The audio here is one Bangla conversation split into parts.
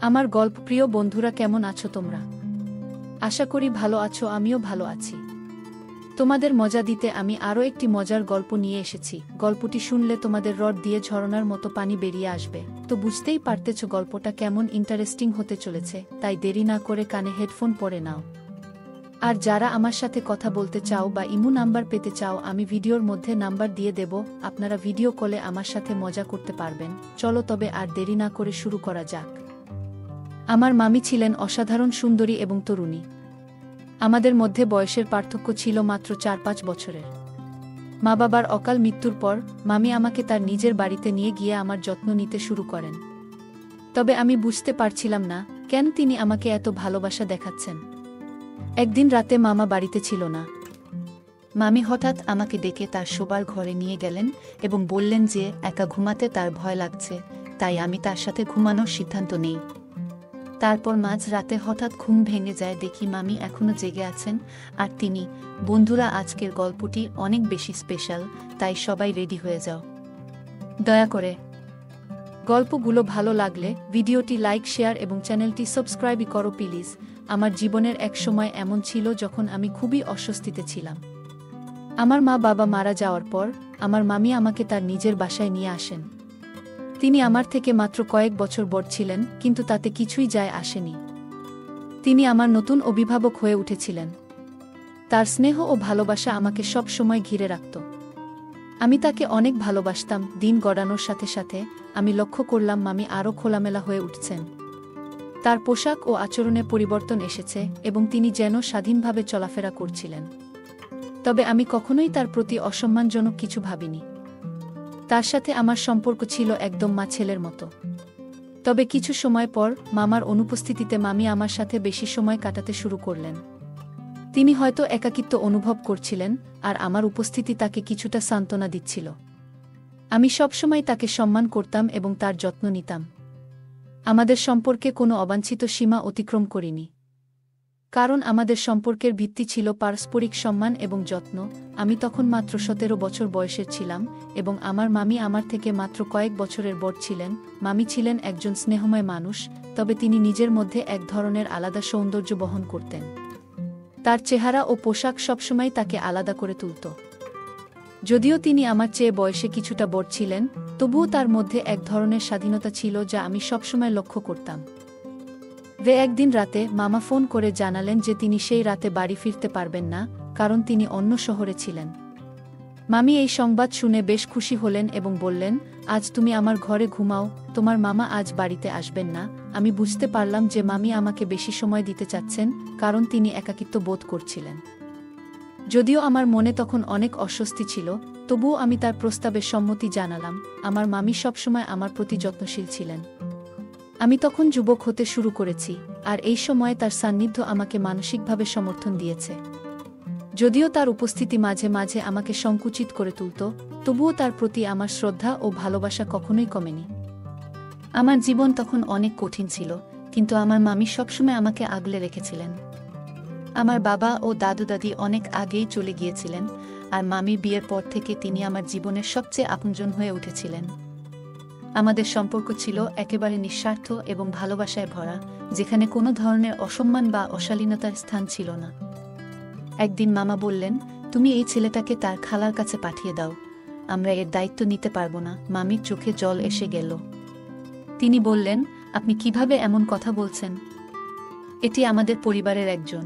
আমার গল্পপ্রিয় বন্ধুরা, কেমন আছো তোমরা? আশা করি ভালো আছো, আমিও ভালো আছি। তোমাদের মজা দিতে আমি আরও একটি মজার গল্প নিয়ে এসেছি। গল্পটি শুনলে তোমাদের রড দিয়ে ঝরনার মতো পানি বেরিয়ে আসবে। তো বুঝতেই পারতেছ গল্পটা কেমন ইন্টারেস্টিং হতে চলেছে, তাই দেরি না করে কানে হেডফোন পরে নাও। আর যারা আমার সাথে কথা বলতে চাও বা ইমো নাম্বার পেতে চাও, আমি ভিডিওর মধ্যে নাম্বার দিয়ে দেব, আপনারা ভিডিও কলে আমার সাথে মজা করতে পারবেন। চলো তবে আর দেরি না করে শুরু করা যাক। আমার মামি ছিলেন অসাধারণ সুন্দরী এবং তরুণী। আমাদের মধ্যে বয়সের পার্থক্য ছিল মাত্র 4-5 বছরের। মা বাবার অকাল মৃত্যুর পর মামি আমাকে তার নিজের বাড়িতে নিয়ে গিয়ে আমার যত্ন নিতে শুরু করেন। তবে আমি বুঝতে পারছিলাম না কেন তিনি আমাকে এত ভালোবাসা দেখাচ্ছেন। একদিন রাতে মামা বাড়িতে ছিল না। মামি হঠাৎ আমাকে ডেকে তার শোবার ঘরে নিয়ে গেলেন এবং বললেন যে একা ঘুমাতে তার ভয় লাগছে, তাই আমি তার সাথে ঘুমানোর সিদ্ধান্ত নেই। তারপর মাঝ রাতে হঠাৎ ঘুম ভেঙে যায়, দেখি মামি এখনো জেগে আছেন আর তিনি। বন্ধুরা, আজকের গল্পটি অনেক বেশি স্পেশাল, তাই সবাই রেডি হয়ে যাও। দয়া করে গল্পগুলো ভালো লাগলে ভিডিওটি লাইক, শেয়ার এবং চ্যানেলটি সাবস্ক্রাইব করো প্লিজ। আমার জীবনের এক সময় এমন ছিল যখন আমি খুবই অস্বস্তিতে ছিলাম। আমার মা বাবা মারা যাওয়ার পর আমার মামি আমাকে তার নিজের বাসায় নিয়ে আসেন। তিনি আমার থেকে মাত্র কয়েক বছর বড় ছিলেন, কিন্তু তাতে কিছুই যায় আসেনি। তিনি আমার নতুন অভিভাবক হয়ে উঠেছিলেন। তার স্নেহ ও ভালোবাসা আমাকে সব সময় ঘিরে রাখত। আমি তাকে অনেক ভালোবাসতাম। দিন গড়ানোর সাথে সাথে আমি লক্ষ্য করলাম মামি আরও খোলামেলা হয়ে উঠছেন। তার পোশাক ও আচরণে পরিবর্তন এসেছে এবং তিনি যেন স্বাধীনভাবে চলাফেরা করছিলেন। তবে আমি কখনোই তার প্রতি অসম্মানজনক কিছু ভাবিনি। তার সাথে আমার সম্পর্ক ছিল একদম মা ছেলের মতো। তবে কিছু সময় পর মামার অনুপস্থিতিতে মামি আমার সাথে বেশি সময় কাটাতে শুরু করলেন। তিনি হয়তো একাকিত্ব অনুভব করছিলেন, আর আমার উপস্থিতি তাকে কিছুটা সান্ত্বনা দিচ্ছিল। আমি সবসময় তাকে সম্মান করতাম এবং তার যত্ন নিতাম। আমাদের সম্পর্কে কোনো অবাঞ্ছিত সীমা অতিক্রম করিনি, কারণ আমাদের সম্পর্কের ভিত্তি ছিল পারস্পরিক সম্মান এবং যত্ন। আমি তখন মাত্র 17 বছর বয়সের ছিলাম এবং আমার মামি আমার থেকে মাত্র কয়েক বছরের বড় ছিলেন। মামি ছিলেন একজন স্নেহময় মানুষ, তবে তিনি নিজের মধ্যে এক ধরনের আলাদা সৌন্দর্য বহন করতেন। তার চেহারা ও পোশাক সবসময় তাকে আলাদা করে তুলত। যদিও তিনি আমার চেয়ে বয়সে কিছুটা বড় ছিলেন, তবুও তার মধ্যে এক ধরনের স্বাধীনতা ছিল যা আমি সবসময় লক্ষ্য করতাম। একদিন রাতে মামা ফোন করে জানালেন যে তিনি সেই রাতে বাড়ি ফিরতে পারবেন না, কারণ তিনি অন্য শহরে ছিলেন। মামি এই সংবাদ শুনে বেশ খুশি হলেন এবং বললেন, আজ তুমি আমার ঘরে ঘুমাও, তোমার মামা আজ বাড়িতে আসবেন না। আমি বুঝতে পারলাম যে মামি আমাকে বেশি সময় দিতে চাচ্ছেন, কারণ তিনি একাকিত্ব বোধ করছিলেন। যদিও আমার মনে তখন অনেক অস্বস্তি ছিল, তবুও আমি তার প্রস্তাবে সম্মতি জানালাম। আমার মামি সবসময় আমার প্রতি যত্নশীল ছিলেন। আমি তখন যুবক হতে শুরু করেছি, আর এই সময়ে তার সান্নিধ্য আমাকে মানসিকভাবে সমর্থন দিয়েছে। যদিও তার উপস্থিতি মাঝে মাঝে আমাকে সংকুচিত করে তুলত, তবুও তার প্রতি আমার শ্রদ্ধা ও ভালোবাসা কখনোই কমেনি। আমার জীবন তখন অনেক কঠিন ছিল, কিন্তু আমার মামি সবসময় আমাকে আগলে রেখেছিলেন। আমার বাবা ও দাদু দাদি অনেক আগেই চলে গিয়েছিলেন, আর মামির বিয়ের পর থেকে তিনি আমার জীবনের সবচেয়ে আপনজন হয়ে উঠেছিলেন। আমাদের সম্পর্ক ছিল একেবারে নিঃস্বার্থ এবং ভালোবাসায় ভরা, যেখানে কোনো ধরনের অসম্মান বা অশালীনতার স্থান ছিল না। একদিন মামা বললেন, তুমি এই ছেলেটাকে তার খালার কাছে পাঠিয়ে দাও, আমরা এর দায়িত্ব নিতে পারবো না। মামির চোখে জল এসে গেল। তিনি বললেন, আপনি কিভাবে এমন কথা বলছেন? এটি আমাদের পরিবারের একজন,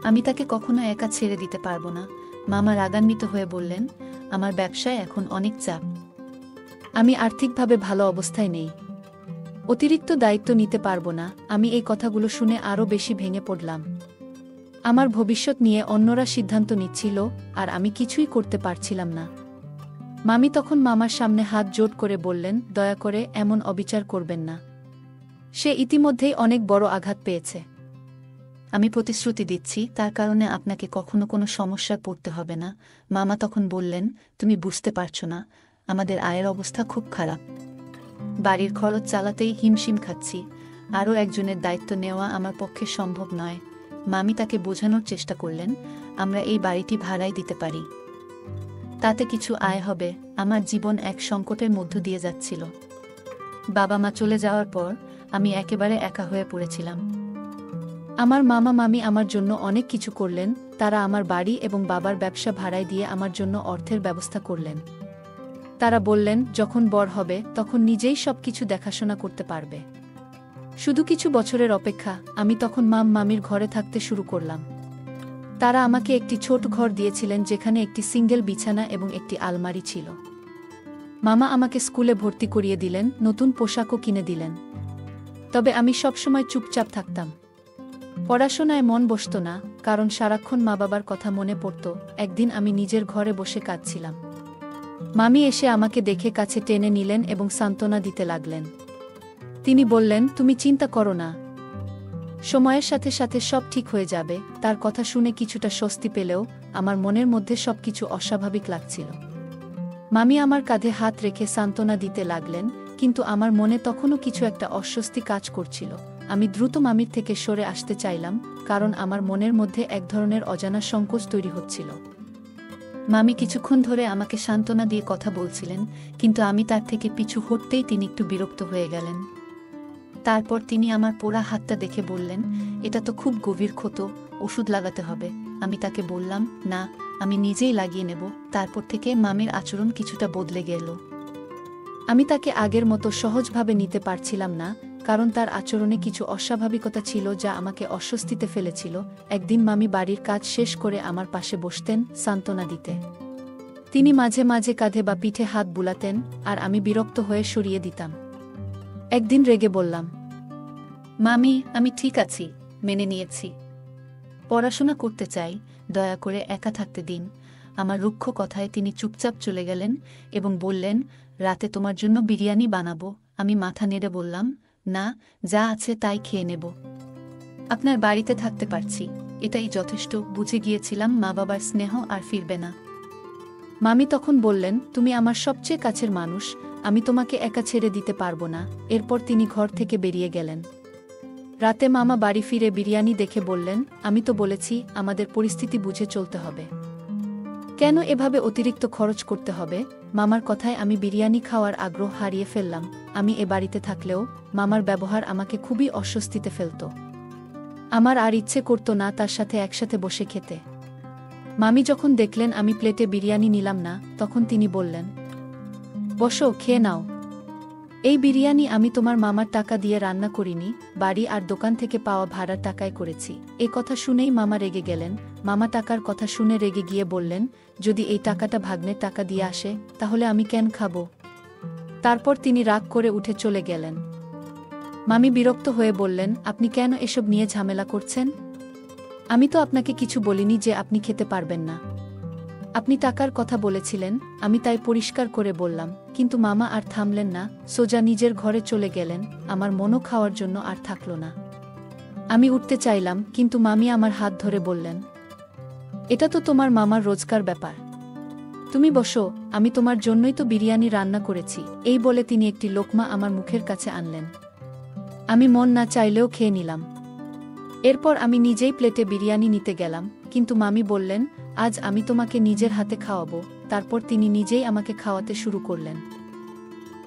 আমি তাকে কখনো একা ছেড়ে দিতে পারবো না। মামা রাগান্বিত হয়ে বললেন, আমার ব্যবসায় এখন অনেক চাপ, আমি আর্থিকভাবে ভালো অবস্থায় নেই, অতিরিক্ত দায়িত্ব নিতে পারবো না। আমি এই কথাগুলো শুনে আরও বেশি ভেঙে পড়লাম। আমার ভবিষ্যৎ নিয়ে অন্যরা সিদ্ধান্ত নিচ্ছিল, আর আমি কিছুই করতে পারছিলাম না। মামি তখন মামার সামনে হাত জোড় করে বললেন, দয়া করে এমন অবিচার করবেন না। সে ইতিমধ্যেই অনেক বড় আঘাত পেয়েছে। আমি প্রতিশ্রুতি দিচ্ছি, তার কারণে আপনাকে কখনো কোনো সমস্যায় পড়তে হবে না। মামা তখন বললেন, তুমি বুঝতে পারছো না, আমাদের আয়ের অবস্থা খুব খারাপ। বাড়ির খরচ চালাতেই হিমশিম খাচ্ছি, আরও একজনের দায়িত্ব নেওয়া আমার পক্ষে সম্ভব নয়। মামি তাকে বোঝানোর চেষ্টা করলেন, আমরা এই বাড়িটি ভাড়ায় দিতে পারি, তাতে কিছু আয় হবে। আমার জীবন এক সংকটের মধ্য দিয়ে যাচ্ছিল। বাবা মা চলে যাওয়ার পর আমি একেবারে একা হয়ে পড়েছিলাম। আমার মামা মামি আমার জন্য অনেক কিছু করলেন, তারা আমার বাড়ি এবং বাবার ব্যবসা ভাড়ায় দিয়ে আমার জন্য অর্থের ব্যবস্থা করলেন। তারা বললেন, যখন বড় হবে তখন নিজেই সব কিছু দেখাশোনা করতে পারবে। শুধু কিছু বছরের অপেক্ষা, আমি তখন মামির ঘরে থাকতে শুরু করলাম। তারা আমাকে একটি ছোট ঘর দিয়েছিলেন যেখানে একটি সিঙ্গেল বিছানা এবং একটি আলমারি ছিল। মামা আমাকে স্কুলে ভর্তি করিয়ে দিলেন, নতুন পোশাকও কিনে দিলেন। তবে আমি সবসময় চুপচাপ থাকতাম। পড়াশোনায় মন বসত না, কারণ সারাক্ষণ মা বাবার কথা মনে পড়ত। একদিন আমি নিজের ঘরে বসে কাঁদছিলাম। মামি এসে আমাকে দেখে কাছে টেনে নিলেন এবং সান্ত্বনা দিতে লাগলেন। তিনি বললেন, তুমি চিন্তা করো না, সময়ের সাথে সাথে সব ঠিক হয়ে যাবে। তার কথা শুনে কিছুটা স্বস্তি পেলেও আমার মনের মধ্যে সবকিছু অস্বাভাবিক লাগছিল। মামি আমার কাঁধে হাত রেখে সান্ত্বনা দিতে লাগলেন, কিন্তু আমার মনে তখনও কিছু একটা অস্বস্তি কাজ করছিল। আমি দ্রুত মামির থেকে সরে আসতে চাইলাম, কারণ আমার মনের মধ্যে এক ধরনের অজানা সংকোচ তৈরি হচ্ছিল। মামি কিছুক্ষণ ধরে আমাকে সান্ত্বনা দিয়ে কথা বলছিলেন, কিন্তু আমি তার থেকে পিছু হটতেই তিনি একটু বিরক্ত হয়ে গেলেন। তারপর তিনি আমার পোড়া হাতটা দেখে বললেন, এটা তো খুব গভীর ক্ষত, ওষুধ লাগাতে হবে। আমি তাকে বললাম, না, আমি নিজেই লাগিয়ে নেব। তারপর থেকে মামির আচরণ কিছুটা বদলে গেল। আমি তাকে আগের মতো সহজভাবে নিতে পারছিলাম না, কারণ তার আচরণে কিছু অস্বাভাবিকতা ছিল যা আমাকে অস্বস্তিতে ফেলেছিল। একদিন মামি বাড়ির কাজ শেষ করে আমার পাশে বসতেন সান্ত্বনা দিতে। তিনি মাঝে মাঝে কাঁধে বা পিঠে হাত বুলাতেন, আর আমি বিরক্ত হয়ে সরিয়ে দিতাম। একদিন রেগে বললাম, মামি, আমি ঠিক আছি, মেনে নিয়েছি। পড়াশোনা করতে চাই, দয়া করে একা থাকতে দিন। আমার রুক্ষ কথায় তিনি চুপচাপ চলে গেলেন এবং বললেন, রাতে তোমার জন্য বিরিয়ানি বানাবো। আমি মাথা নেড়ে বললাম, না, যা আছে তাই খেয়ে নেব। আপনার বাড়িতে থাকতে পারছি, এটাই যথেষ্ট। বুঝে গিয়েছিলাম মা বাবার স্নেহ আর ফিরবে না। মামি তখন বললেন, তুমি আমার সবচেয়ে কাছের মানুষ, আমি তোমাকে একা ছেড়ে দিতে পারবো না। এরপর তিনি ঘর থেকে বেরিয়ে গেলেন। রাতে মামা বাড়ি ফিরে বিরিয়ানি দেখে বললেন, আমি তো বলেছি আমাদের পরিস্থিতি বুঝে চলতে হবে। কেন এভাবে অতিরিক্ত খরচ করতে হবে? মামার কথায় আমি বিরিয়ানি খাওয়ার আগ্রহ হারিয়ে ফেললাম। আমি এ বাড়িতে থাকলেও মামার ব্যবহার আমাকে খুবই অস্বস্তিতে ফেলত। আমার আর ইচ্ছে করত না তার সাথে একসাথে বসে খেতে। মামি যখন দেখলেন আমি প্লেটে বিরিয়ানি নিলাম না, তখন তিনি বললেন, বসো, খেয়ে নাও। এই বিরিয়ানি আমি তোমার মামার টাকা দিয়ে রান্না করিনি, বাড়ি আর দোকান থেকে পাওয়া ভাড়ার টাকায় করেছি। এ কথা শুনেই মামা রেগে গেলেন। মামা টাকার কথা শুনে রেগে গিয়ে বললেন, যদি এই টাকাটা ভাগ্নের টাকা দিয়ে আসে, তাহলে আমি কেন খাবো? তারপর তিনি রাগ করে উঠে চলে গেলেন। মামি বিরক্ত হয়ে বললেন, আপনি কেন এসব নিয়ে ঝামেলা করছেন? আমি তো আপনাকে কিছু বলিনি যে আপনি খেতে পারবেন না। আপনি টাকার কথা বলেছিলেন, আমি তাই পরিষ্কার করে বললাম। কিন্তু মামা আর থামলেন না, সোজা নিজের ঘরে চলে গেলেন। আমার মনও খাওয়ার জন্য আর থাকল না। আমি উঠতে চাইলাম, কিন্তু মামি আমার হাত ধরে বললেন, এটা তো তোমার মামার রোজকার ব্যাপার, তুমি বসো, আমি তোমার জন্যই তো বিরিয়ানি রান্না করেছি। এই বলে তিনি একটি লোকমা আমার মুখের কাছে আনলেন। আমি মন না চাইলেও খেয়ে নিলাম। এরপর আমি নিজেই প্লেটে বিরিয়ানি নিতে গেলাম, কিন্তু মামি বললেন, আজ আমি তোমাকে নিজের হাতে খাওয়াবো। তারপর তিনি নিজেই আমাকে খাওয়াতে শুরু করলেন।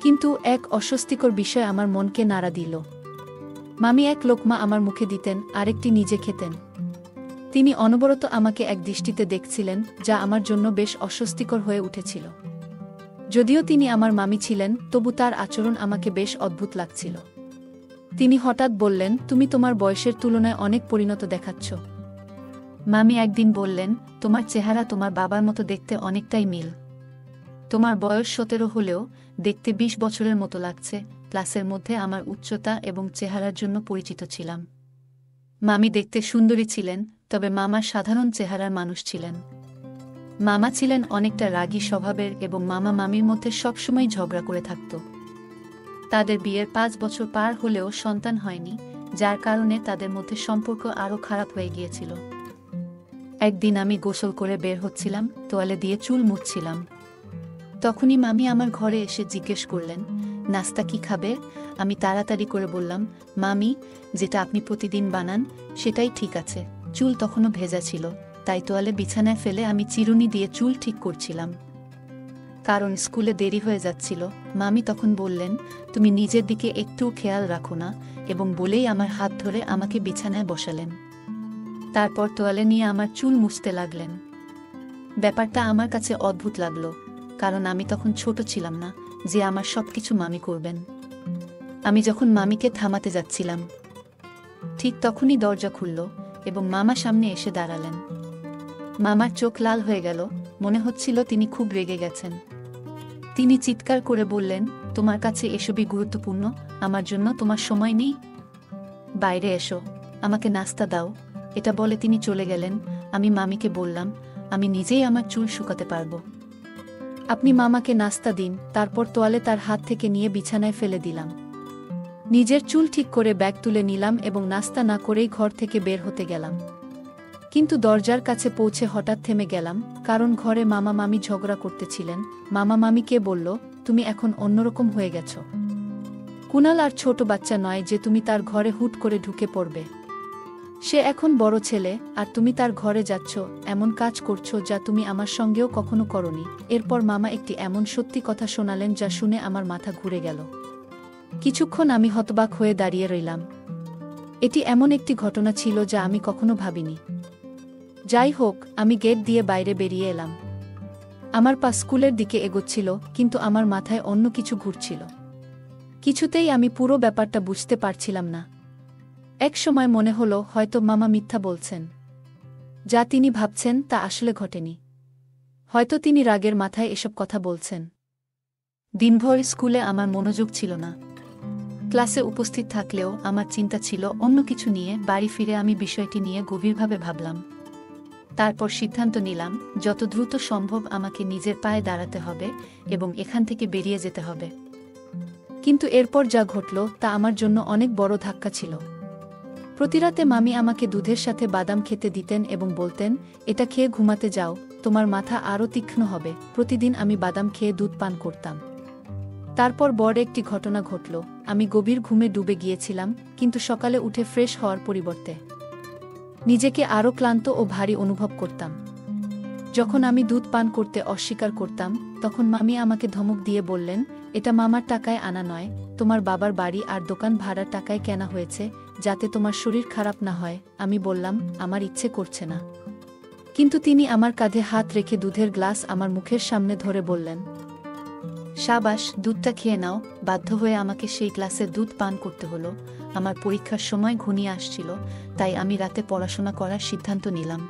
কিন্তু এক অস্বস্তিকর বিষয় আমার মনকে নাড়া দিল। মামি এক লোকমা আমার মুখে দিতেন, আরেকটি নিজে খেতেন। তিনি অনবরত আমাকে এক দৃষ্টিতে দেখছিলেন, যা আমার জন্য বেশ অস্বস্তিকর হয়ে উঠেছিল। যদিও তিনি আমার মামি ছিলেন, তবু তার আচরণ আমাকে বেশ অদ্ভুত লাগছিল। তিনি হঠাৎ বললেন, তুমি তোমার বয়সের তুলনায় অনেক পরিণত দেখাচ্ছ। মামি একদিন বললেন, তোমার চেহারা তোমার বাবার মতো দেখতে অনেকটাই মিল। তোমার বয়স 17 হলেও দেখতে 20 বছরের মতো লাগছে। ক্লাসের মধ্যে আমার উচ্চতা এবং চেহারার জন্য পরিচিত ছিলাম। মামি দেখতে সুন্দরী ছিলেন, তবে মামা সাধারণ চেহারার মানুষ ছিলেন। মামা ছিলেন অনেকটা রাগী স্বভাবের এবং মামা মামির মধ্যে সবসময় ঝগড়া করে থাকত। তাদের বিয়ের 5 বছর পার হলেও সন্তান হয়নি, যার কারণে তাদের মধ্যে সম্পর্ক আরও খারাপ হয়ে গিয়েছিল। একদিন আমি গোসল করে বের হচ্ছিলাম, তোয়ালে দিয়ে চুল মুছছিলাম। তখনই মামি আমার ঘরে এসে জিজ্ঞেস করলেন, নাস্তা কি খাবে? আমি তাড়াতাড়ি করে বললাম, মামি, যেটা আপনি প্রতিদিন বানান সেটাই ঠিক আছে। চুল তখনও ভেজা ছিল, তাই তোয়ালে বিছানায় ফেলে আমি চিরুনি দিয়ে চুল ঠিক করছিলাম, কারণ স্কুলে দেরি হয়ে যাচ্ছিল। মামি তখন বললেন, তুমি নিজের দিকে একটুও খেয়াল রাখো না, এবং বলেই আমার হাত ধরে আমাকে বিছানায় বসালেন। তারপর তোয়ালে নিয়ে আমার চুল মুছতে লাগলেন। ব্যাপারটা আমার কাছে অদ্ভুত লাগলো, কারণ আমি তখন ছোট ছিলাম না যে আমার সবকিছু মামি করবেন। আমি যখন মামিকে থামাতে যাচ্ছিলাম, ঠিক তখনই দরজা খুলল এবং মামা সামনে এসে দাঁড়ালেন। মামার চোখ লাল হয়ে গেল, মনে হচ্ছিল তিনি খুব রেগে গেছেন। তিনি চিৎকার করে বললেন, তোমার কাছে এসবই গুরুত্বপূর্ণ? আমার জন্য তোমার সময় নেই? বাইরে এসো, আমাকে নাস্তা দাও। এটা বলে তিনি চলে গেলেন। আমি মামিকে বললাম, আমি নিজেই আমার চুল শুকাতে পারবো। আপনি মামাকে নাস্তা দিন। তারপর তোয়ালে তার হাত থেকে নিয়ে বিছানায় ফেলে দিলাম। নিজের চুল ঠিক করে ব্যাগ তুলে নিলাম এবং নাস্তা না করেই ঘর থেকে বের হতে গেলাম। কিন্তু দরজার কাছে পৌঁছে হঠাৎ থেমে গেলাম, কারণ ঘরে মামা মামি ঝগড়া করতেছিলেন। মামা মামিকে বলল, তুমি এখন অন্যরকম হয়ে গেছ। কুনাল আর ছোট বাচ্চা নয় যে তুমি তার ঘরে হুট করে ঢুকে পড়বে। সে এখন বড় ছেলে, আর তুমি তার ঘরে যাচ্ছ, এমন কাজ করছো যা তুমি আমার সঙ্গেও কখনো করনি। এরপর মামা একটি এমন সত্যি কথা শোনালেন যা শুনে আমার মাথা ঘুরে গেল। কিছুক্ষণ আমি হতবাক হয়ে দাঁড়িয়ে রইলাম। এটি এমন একটি ঘটনা ছিল যা আমি কখনো ভাবিনি। যাই হোক, আমি গেট দিয়ে বাইরে বেরিয়ে এলাম। আমার পা স্কুলের দিকে এগোচ্ছিল, কিন্তু আমার মাথায় অন্য কিছু ঘুরছিল। কিছুতেই আমি পুরো ব্যাপারটা বুঝতে পারছিলাম না। এক সময় মনে হলো হয়তো মামা মিথ্যা বলছেন। যা তিনি ভাবছেন তা আসলে ঘটেনি। হয়তো তিনি রাগের মাথায় এসব কথা বলছেন। দিনভর স্কুলে আমার মনোযোগ ছিল না। ক্লাসে উপস্থিত থাকলেও আমার চিন্তা ছিল অন্য কিছু নিয়ে। বাড়ি ফিরে আমি বিষয়টি নিয়ে গভীরভাবে ভাবলাম। তারপর সিদ্ধান্ত নিলাম, যত দ্রুত সম্ভব আমাকে নিজের পায়ে দাঁড়াতে হবে এবং এখান থেকে বেরিয়ে যেতে হবে। কিন্তু এরপর যা ঘটল তা আমার জন্য অনেক বড় ধাক্কা ছিল। প্রতিরাতে মামি আমাকে দুধের সাথে বাদাম খেতে দিতেন এবং বলতেন, এটা খেয়ে ঘুমাতে যাও, তোমার মাথা আরও তীক্ষ্ণ হবে। প্রতিদিন আমি বাদাম খেয়ে দুধ পান করতাম। তারপর বড় একটি ঘটনা ঘটল। আমি গভীর ঘুমে ডুবে গিয়েছিলাম, কিন্তু সকালে উঠে ফ্রেশ হওয়ার পরিবর্তে নিজেকে আরও ক্লান্ত ও ভারী অনুভব করতাম। যখন আমি দুধ পান করতে অস্বীকার করতাম, তখন মামি আমাকে ধমক দিয়ে বললেন, এটা মামার টাকায় আনা নয়, তোমার বাবার বাড়ি আর দোকান ভাড়ার টাকায় কেনা হয়েছে, যাতে তোমার শরীর খারাপ না হয়। আমি বললাম, আমার ইচ্ছে করছে না। কিন্তু তিনি আমার কাঁধে হাত রেখে দুধের গ্লাস আমার মুখের সামনে ধরে বললেন, সাবাস, দুধটা খেয়ে নাও। বাধ্য হয়ে আমাকে সেই গ্লাসে দুধ পান করতে হলো। আমার পরীক্ষার সময় ঘনিয়ে আসছিল, তাই আমি রাতে পড়াশোনা করার সিদ্ধান্ত নিলাম।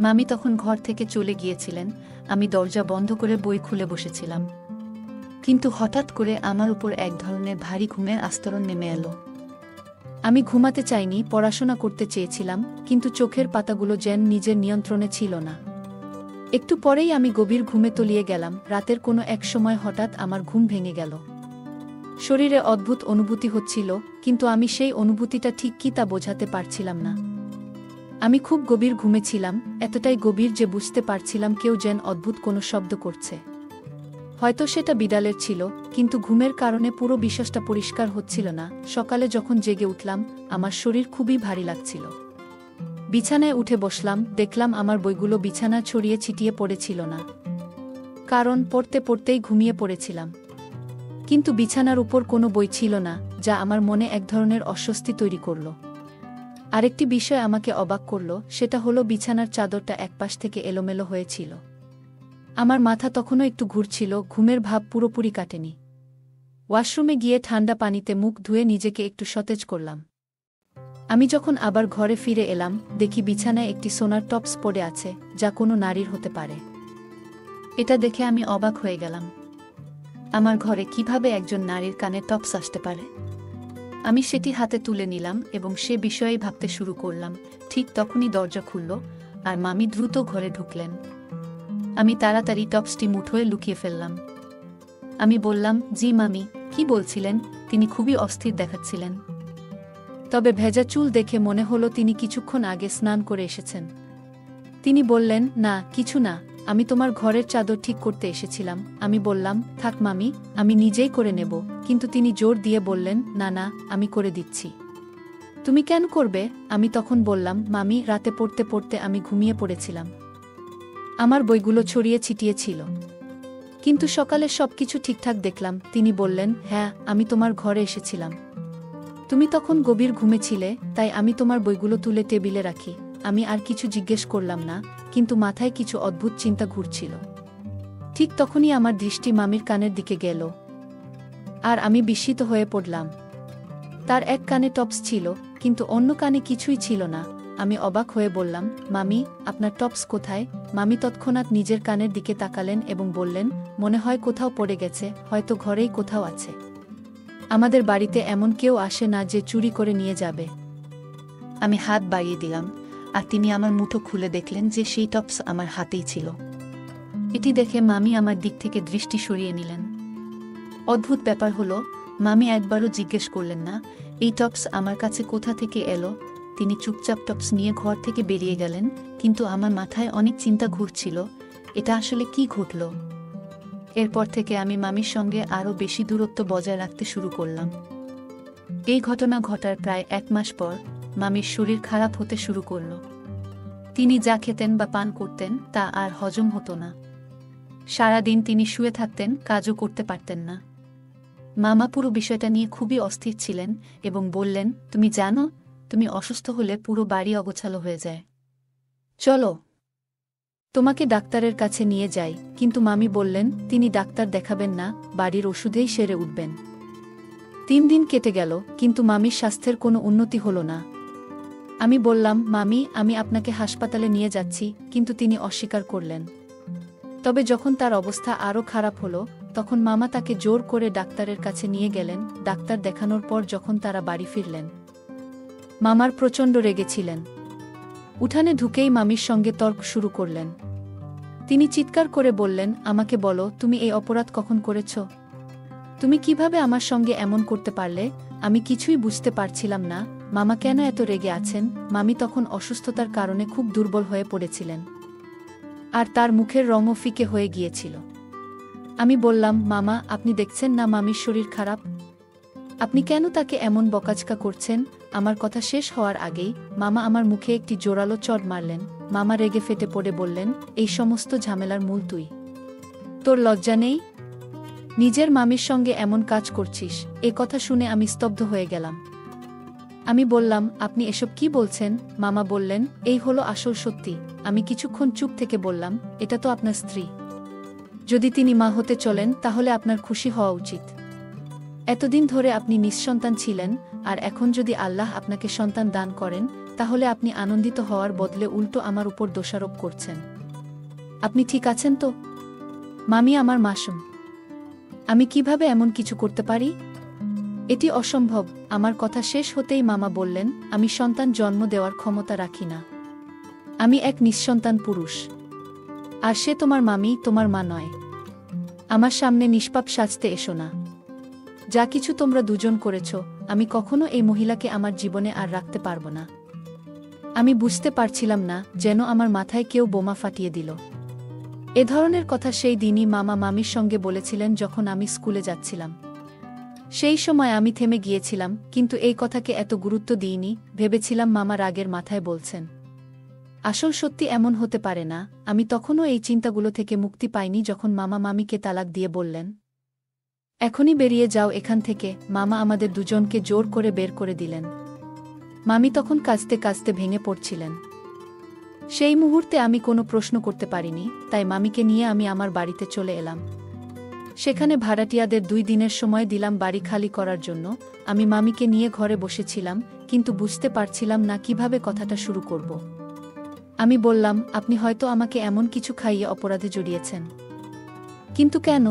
মামি তখন ঘর থেকে চলে গিয়েছিলেন। আমি দরজা বন্ধ করে বই খুলে বসেছিলাম। কিন্তু হঠাৎ করে আমার উপর এক ধরনের ভারী ঘুমের আস্তরণ নেমে এলো। আমি ঘুমাতে চাইনি, পড়াশোনা করতে চেয়েছিলাম, কিন্তু চোখের পাতাগুলো যেন নিজের নিয়ন্ত্রণে ছিল না। একটু পরেই আমি গভীর ঘুমে তলিয়ে গেলাম। রাতের কোনো এক সময় হঠাৎ আমার ঘুম ভেঙে গেল। শরীরে অদ্ভুত অনুভূতি হচ্ছিল, কিন্তু আমি সেই অনুভূতিটা ঠিক কী তা বোঝাতে পারছিলাম না। আমি খুব গভীর ঘুমে ছিলাম, এতটাই গভীর যে বুঝতে পারছিলাম কেউ যেন অদ্ভুত কোনো শব্দ করছে। হয়তো সেটা বিড়ালের ছিল, কিন্তু ঘুমের কারণে পুরো বিশ্বাসটা পরিষ্কার হচ্ছিল না। সকালে যখন জেগে উঠলাম, আমার শরীর খুবই ভারী লাগছিল। বিছানায় উঠে বসলাম, দেখলাম আমার বইগুলো বিছানা ছড়িয়ে ছিটিয়ে পড়েছিল না, কারণ পড়তে পড়তেই ঘুমিয়ে পড়েছিলাম। কিন্তু বিছানার উপর কোনো বই ছিল না, যা আমার মনে এক ধরনের অস্বস্তি তৈরি করল। আরেকটি বিষয় আমাকে অবাক করল, সেটা হলো বিছানার চাদরটা একপাশ থেকে এলোমেলো হয়েছিল। আমার মাথা তখনও একটু ঘুরছিল, ঘুমের ভাব পুরোপুরি কাটেনি। ওয়াশরুমে গিয়ে ঠান্ডা পানিতে মুখ ধুয়ে নিজেকে একটু সতেজ করলাম। আমি যখন আবার ঘরে ফিরে এলাম, দেখি বিছানায় একটি সোনার টপস পড়ে আছে, যা কোনো নারীর হতে পারে। এটা দেখে আমি অবাক হয়ে গেলাম। আমার ঘরে কিভাবে একজন নারীর কানে টপস আসতে পারে? আমি সেটি হাতে তুলে নিলাম এবং সে বিষয়েই ভাবতে শুরু করলাম। ঠিক তখনই দরজা খুলল আর মামি দ্রুত ঘরে ঢুকলেন। আমি তাড়াতাড়ি টপসটি মুঠোয় লুকিয়ে ফেললাম। আমি বললাম, জি মামি, কি বলছিলেন? তিনি খুবই অস্থির দেখাচ্ছিলেন। তবে ভেজা চুল দেখে মনে হলো তিনি কিছুক্ষণ আগে স্নান করে এসেছেন। তিনি বললেন, না কিছু না, আমি তোমার ঘরের চাদর ঠিক করতে এসেছিলাম। আমি বললাম, থাক মামি, আমি নিজেই করে নেব। কিন্তু তিনি জোর দিয়ে বললেন, না না, আমি করে দিচ্ছি। তুমি কেন করবে? আমি তখন বললাম, মামি, রাতে পড়তে পড়তে আমি ঘুমিয়ে পড়েছিলাম। আমার বইগুলো ছড়িয়ে ছিটিয়ে ছিল, কিন্তু সকালে সবকিছু ঠিকঠাক দেখলাম। তিনি বললেন, হ্যাঁ, আমি তোমার ঘরে এসেছিলাম। তুমি তখন গভীর ঘুমে ছিলে, তাই আমি তোমার বইগুলো তুলে টেবিলে রাখি। আমি আর কিছু জিজ্ঞেস করলাম না, কিন্তু মাথায় কিছু অদ্ভুত চিন্তা ঘুরছিল। ঠিক তখনই আমার দৃষ্টি মামির কানের দিকে গেল, আর আমি বিস্মিত হয়ে পড়লাম। তার এক কানে টপস ছিল, কিন্তু অন্য কানে কিছুই ছিল না। আমি অবাক হয়ে বললাম, মামি, আপনার টপস কোথায়? মামি তৎক্ষণাৎ নিজের কানের দিকে তাকালেন এবং বললেন, মনে হয় কোথাও পড়ে গেছে, হয়তো ঘরেই কোথাও আছে। আমাদের বাড়িতে এমন কেউ আসে না যে চুরি করে নিয়ে যাবে। আমি হাত বাড়িয়ে দিলাম, আর তিনি আমার মুঠো খুলে দেখলেন যে সেই টপস আমার হাতেই ছিল। এটি দেখে মামি আমার দিক থেকে দৃষ্টি সরিয়ে নিলেন। অদ্ভুত ব্যাপার হলো, মামি একবারও জিজ্ঞেস করলেন না এই টপস আমার কাছে কোথা থেকে এলো। তিনি চুপচাপ টপস নিয়ে ঘর থেকে বেরিয়ে গেলেন, কিন্তু আমার মাথায় অনেক চিন্তা ঘুরছিল, এটা আসলে কি ঘটল। এরপর থেকে আমি মামির সঙ্গে আরও বেশি দূরত্ব বজায় রাখতে শুরু করলাম। এই ঘটনা ঘটার প্রায় 1 মাস পর মামির শরীর খারাপ হতে শুরু করল। তিনি যা খেতেন বা পান করতেন তা আর হজম হতো না। সারাদিন তিনি শুয়ে থাকতেন, কাজও করতে পারতেন না। মামা পুরো বিষয়টা নিয়ে খুবই অস্থির ছিলেন এবং বললেন, তুমি জানো, তুমি অসুস্থ হলে পুরো বাড়ি অগোছালো হয়ে যায়। চলো, তোমাকে ডাক্তারের কাছে নিয়ে যাই। কিন্তু মামি বললেন, তিনি ডাক্তার দেখাবেন না, বাড়ির ওষুধেই সেরে উঠবেন। 3 দিন কেটে গেল, কিন্তু মামির স্বাস্থ্যের কোনো উন্নতি হলো না। আমি বললাম, মামি, আমি আপনাকে হাসপাতালে নিয়ে যাচ্ছি, কিন্তু তিনি অস্বীকার করলেন। তবে যখন তার অবস্থা আরও খারাপ হলো, তখন মামা তাকে জোর করে ডাক্তারের কাছে নিয়ে গেলেন। ডাক্তার দেখানোর পর যখন তারা বাড়ি ফিরলেন, মামার প্রচণ্ড রেগেছিলেন। উঠানে ঢুকেই মামির সঙ্গে তর্ক শুরু করলেন। তিনি চিৎকার করে বললেন, আমাকে বলো, তুমি এই অপরাধ কখন করেছ? তুমি কিভাবে আমার সঙ্গে এমন করতে পারলে? আমি কিছুই বুঝতে পারছিলাম না, মামা কেন এত রেগে আছেন। মামি তখন অসুস্থতার কারণে খুব দুর্বল হয়ে পড়েছিলেন, আর তার মুখের রঙও ফিকে হয়ে গিয়েছিল। আমি বললাম, মামা, আপনি দেখছেন না মামির শরীর খারাপ? আপনি কেন তাকে এমন বকাঝকা করছেন? আমার কথা শেষ হওয়ার আগেই মামা আমার মুখে একটি জোরালো চড় মারলেন। মামা রেগে ফেটে পড়ে বললেন, এই সমস্ত ঝামেলার মূল তুই। তোর লজ্জা নেই? নিজের মামির সঙ্গে এমন কাজ করছিস? এ কথা শুনে আমি স্তব্ধ হয়ে গেলাম। আমি বললাম, আপনি এসব কি বলছেন? মামা বললেন, এই হলো আসল সত্যি। আমি কিছুক্ষণ চুপ থেকে বললাম, এটা তো আপনার স্ত্রী। যদি তিনি মা হতে চলেন, তাহলে আপনার খুশি হওয়া উচিত। এতদিন ধরে আপনি নিঃসন্তান ছিলেন, আর এখন যদি আল্লাহ আপনাকে সন্তান দান করেন, তাহলে আপনি আনন্দিত হওয়ার বদলে উল্টো আমার উপর দোষারোপ করছেন। আপনি ঠিক আছেন তো? মামি আমার মাসুম। আমি কিভাবে এমন কিছু করতে পারি? এটি অসম্ভব। আমার কথা শেষ হতেই মামা বললেন, আমি সন্তান জন্ম দেওয়ার ক্ষমতা রাখি না। আমি এক নিঃসন্তান পুরুষ, আর সে তোমার মামি, তোমার মা নয়। আমার সামনে নিষ্পাপ সাজতে এসো না। যা কিছু তোমরা দুজন করেছ, আমি কখনো এই মহিলাকে আমার জীবনে আর রাখতে পারব না। আমি বুঝতে পারছিলাম না, যেন আমার মাথায় কেউ বোমা ফাটিয়ে দিল। এ ধরনের কথা সেই দিনই মামা মামির সঙ্গে বলেছিলেন যখন আমি স্কুলে যাচ্ছিলাম। সেই সময় আমি থেমে গিয়েছিলাম, কিন্তু এই কথাকে এত গুরুত্ব দিইনি। ভেবেছিলাম মামা রাগের মাথায় বলছেন। আসল সত্যি এমন হতে পারে না। আমি তখনও এই চিন্তাগুলো থেকে মুক্তি পাইনি যখন মামা মামিকে তালাক দিয়ে বললেন, এখনই বেরিয়ে যাও এখান থেকে। মামা আমাদের দুজনকে জোর করে বের করে দিলেন। মামি তখন কাঁদতে কাঁদতে ভেঙে পড়ছিলেন। সেই মুহূর্তে আমি কোনো প্রশ্ন করতে পারিনি, তাই মামিকে নিয়ে আমি আমার বাড়িতে চলে এলাম। সেখানে ভাড়াটিয়াদের 2 দিনের সময় দিলাম বাড়ি খালি করার জন্য। আমি মামিকে নিয়ে ঘরে বসেছিলাম, কিন্তু বুঝতে পারছিলাম না কিভাবে কথাটা শুরু করব। আমি বললাম, আপনি হয়তো আমাকে এমন কিছু খাইয়ে অপরাধে জড়িয়েছেন। কিন্তু কেন?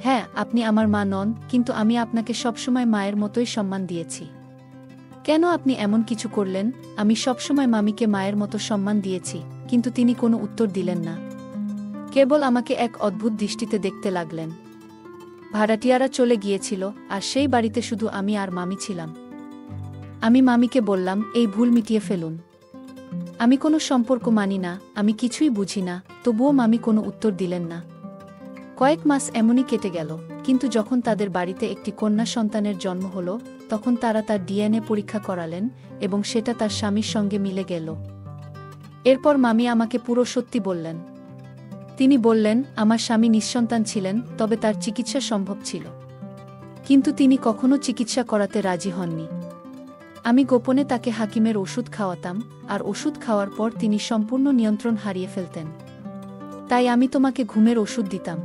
হ্যাঁ, আপনি আমার মা নন, কিন্তু আমি আপনাকে সবসময় মায়ের মতোই সম্মান দিয়েছি। কেন আপনি এমন কিছু করলেন? আমি সবসময় মামিকে মায়ের মতো সম্মান দিয়েছি, কিন্তু তিনি কোনো উত্তর দিলেন না। কেবল আমাকে এক অদ্ভুত দৃষ্টিতে দেখতে লাগলেন। ভাড়াটিয়ারা চলে গিয়েছিল, আর সেই বাড়িতে শুধু আমি আর মামি ছিলাম। আমি মামিকে বললাম, এই ভুল মিটিয়ে ফেলুন। আমি কোনো সম্পর্ক মানি না, আমি কিছুই বুঝি না। তবুও মামি কোনো উত্তর দিলেন না। কয়েক মাস এমনই কেটে গেল, কিন্তু যখন তাদের বাড়িতে একটি কন্যা সন্তানের জন্ম হলো, তখন তারা তার ডিএনএ পরীক্ষা করালেন এবং সেটা তার স্বামীর সঙ্গে মিলে গেল। এরপর মামি আমাকে পুরো সত্যি বললেন। তিনি বললেন, আমার স্বামী নিঃসন্তান ছিলেন, তবে তার চিকিৎসা সম্ভব ছিল। কিন্তু তিনি কখনো চিকিৎসা করাতে রাজি হননি। আমি গোপনে তাকে হাকিমের ওষুধ খাওয়াতাম, আর ওষুধ খাওয়ার পর তিনি সম্পূর্ণ নিয়ন্ত্রণ হারিয়ে ফেলতেন। তাই আমি তোমাকে ঘুমের ওষুধ দিতাম,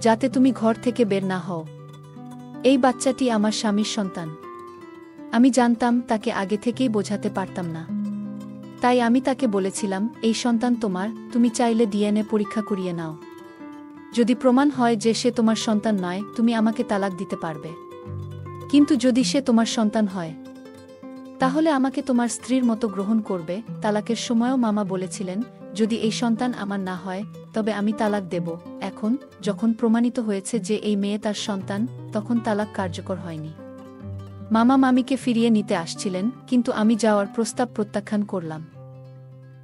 যাতে তুমি ঘর থেকে বের না হও। এই বাচ্চাটি আমার স্বামীর সন্তান। আমি জানতাম, তাকে আগে থেকেই বোঝাতে পারতাম না। তাই আমি তাকে বলেছিলাম, এই সন্তান তোমার, তুমি চাইলে ডিএনএ পরীক্ষা করিয়ে নাও। যদি প্রমাণ হয় যে সে তোমার সন্তান নয়, তুমি আমাকে তালাক দিতে পারবে। কিন্তু যদি সে তোমার সন্তান হয়, তাহলে আমাকে তোমার স্ত্রীর মতো গ্রহণ করবে। তালাকের সময়ও মামা বলেছিলেন, যদি এই সন্তান আমার না হয়, তবে আমি তালাক দেব। এখন যখন প্রমাণিত হয়েছে যে এই মেয়ে তার সন্তান, তখন তালাক কার্যকর হয়নি। মামা মামিকে ফিরিয়ে নিতে আসছিলেন, কিন্তু আমি যাওয়ার প্রস্তাব প্রত্যাখ্যান করলাম।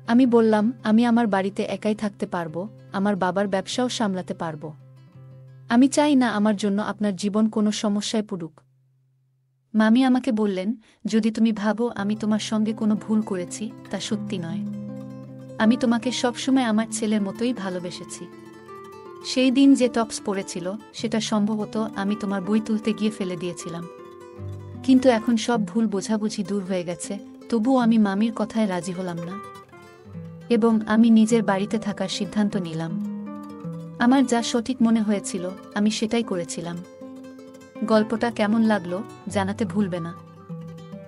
আমি বললাম, আমি আমার বাড়িতে একাই থাকতে পারব, আমার বাবার ব্যবসাও সামলাতে পারব। আমি চাই না আমার জন্য আপনার জীবন কোনো সমস্যায় পড়ুক। মামি আমাকে বললেন, যদি তুমি ভাবো আমি তোমার সঙ্গে কোনো ভুল করেছি, তা সত্যি নয়। আমি তোমাকে সবসময় আমার ছেলের মতোই ভালোবেসেছি। সেই দিন যে টপস পরেছিল, সেটা সম্ভবত আমি তোমার বই তুলতে গিয়ে ফেলে দিয়েছিলাম। কিন্তু এখন সব ভুল বোঝাবুঝি দূর হয়ে গেছে, তবুও আমি মামির কথায় রাজি হলাম না, এবং আমি নিজের বাড়িতে থাকার সিদ্ধান্ত নিলাম। আমার যা সঠিক মনে হয়েছিল, আমি সেটাই করেছিলাম। গল্পটা কেমন লাগলো জানাতে ভুলবে না।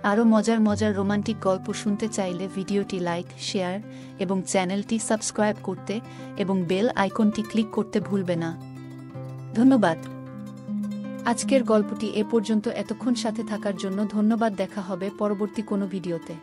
আরও মজার মজার রোমান্টিক গল্প শুনতে চাইলে ভিডিওটি লাইক, শেয়ার এবং চ্যানেলটি সাবস্ক্রাইব করতে এবং বেল আইকনটি ক্লিক করতে ভুলবে না। ধন্যবাদ। আজকের গল্পটি এ পর্যন্ত। এতক্ষণ সাথে থাকার জন্য ধন্যবাদ। দেখা হবে পরবর্তী কোনো ভিডিওতে।